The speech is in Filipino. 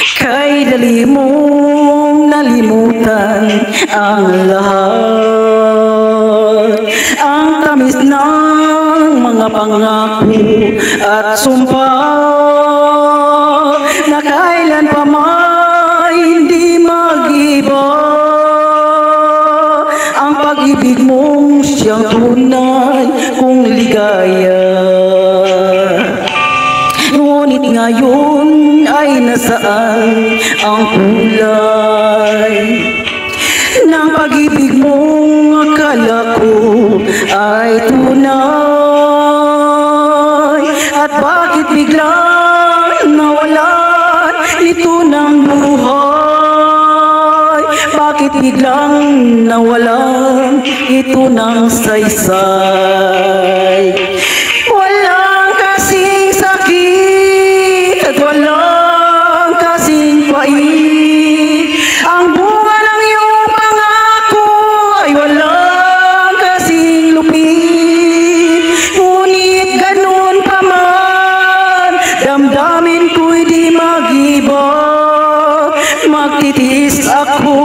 Kay dali mong nalimutan ang lahat, ang tamis ng mga pangako at sumpa na kailan pa man hindi mag-iba. Ang pag-ibig mong siyang tunay kong ligaya, ngunit ngayon ay nasaan ang kulay ng pag-ibig mong akala ko ay tunay? At bakit biglang nawalan ito ng buhay? Bakit biglang nawalan ito ng saysay? Walang kasing sakit at walang kasing pait. Ang bunga ng iyong pangako ay walang kasing lupit. Ngunit ganun pa man, damdamin ko'y di mag-iba. Magtitiis ako